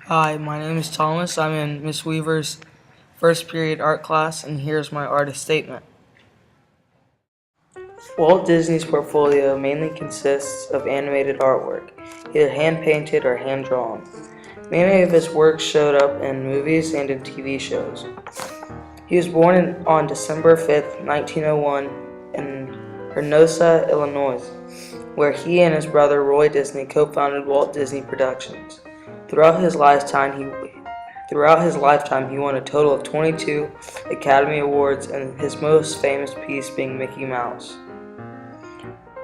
Hi, my name is Thomas. I'm in Miss Weaver's first period art class, and here's my artist statement. Walt Disney's portfolio mainly consists of animated artwork, either hand-painted or hand-drawn. Many of his works showed up in movies and in TV shows. He was born on December 5th, 1901 in Hermosa, Illinois, where he and his brother Roy Disney co-founded Walt Disney Productions. Throughout his lifetime, he won a total of 22 Academy Awards, and his most famous piece being Mickey Mouse.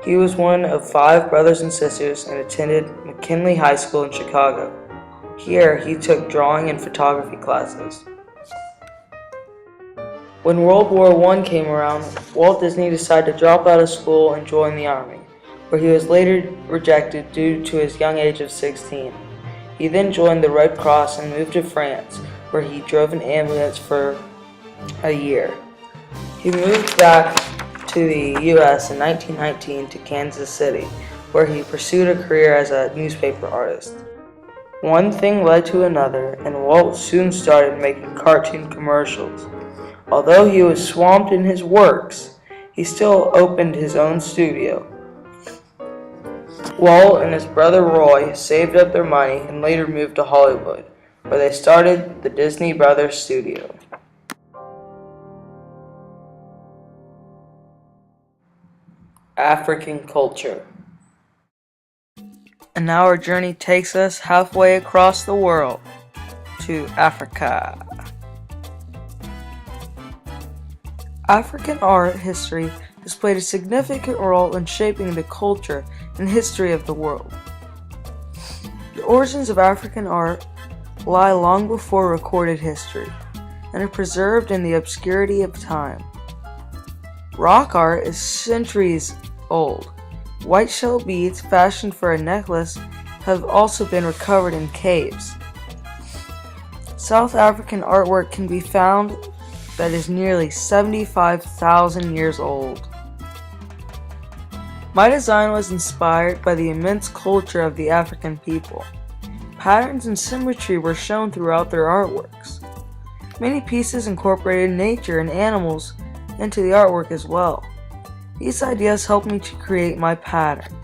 He was one of 5 brothers and sisters and attended McKinley High School in Chicago. Here, he took drawing and photography classes. When World War I came around, Walt Disney decided to drop out of school and join the Army, where he was later rejected due to his young age of 16. He then joined the Red Cross and moved to France, where he drove an ambulance for a year. He moved back to the U.S. in 1919 to Kansas City, where he pursued a career as a newspaper artist. One thing led to another, and Walt soon started making cartoon commercials. Although he was swamped in his works, he still opened his own studio. Walt and his brother Roy saved up their money and later moved to Hollywood, where they started the Disney Brothers Studio. African culture. And now our journey takes us halfway across the world to Africa. African art history has played a significant role in shaping the culture and history of the world. The origins of African art lie long before recorded history and are preserved in the obscurity of time. Rock art is centuries old. White shell beads fashioned for a necklace have also been recovered in caves. South African artwork can be found that is nearly 75,000 years old. My design was inspired by the immense culture of the African people. Patterns and symmetry were shown throughout their artworks. Many pieces incorporated nature and animals into the artwork as well. These ideas helped me to create my pattern.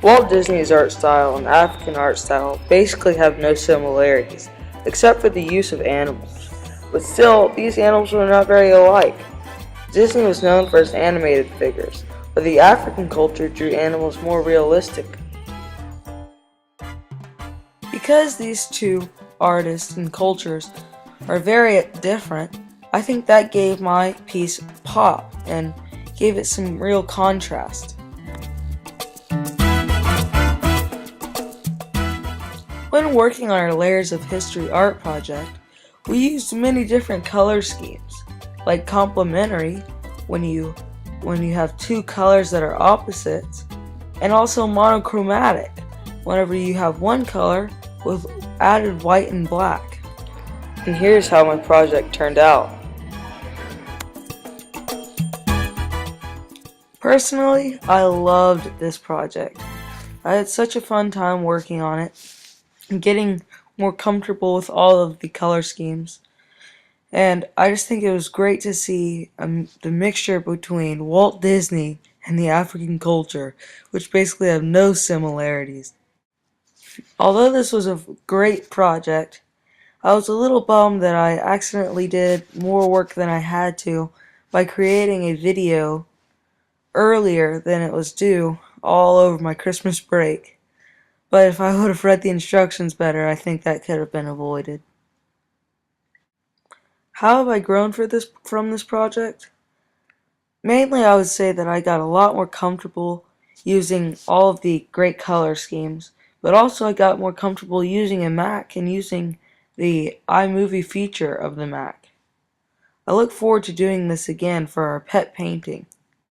Walt Disney's art style and African art style basically have no similarities, except for the use of animals. But still, these animals were not very alike. Disney was known for his animated figures, but the African culture drew animals more realistic. Because these two artists and cultures are very different, I think that gave my piece pop and gave it some real contrast. When working on our Layers of History art project, we used many different color schemes, like complementary when you have two colors that are opposites, and also monochromatic whenever you have one color with added white and black. And here's how my project turned out. Personally, I loved this project. I had such a fun time working on it and getting more comfortable with all of the color schemes. And I just think it was great to see the mixture between Walt Disney and the African culture, which basically have no similarities. Although this was a great project, I was a little bummed that I accidentally did more work than I had to by creating a video earlier than it was due all over my Christmas break. But if I would have read the instructions better, I think that could have been avoided. How have I grown from this project? Mainly, I would say that I got a lot more comfortable using all of the great color schemes, but also I got more comfortable using a Mac and using the iMovie feature of the Mac. I look forward to doing this again for our pet painting.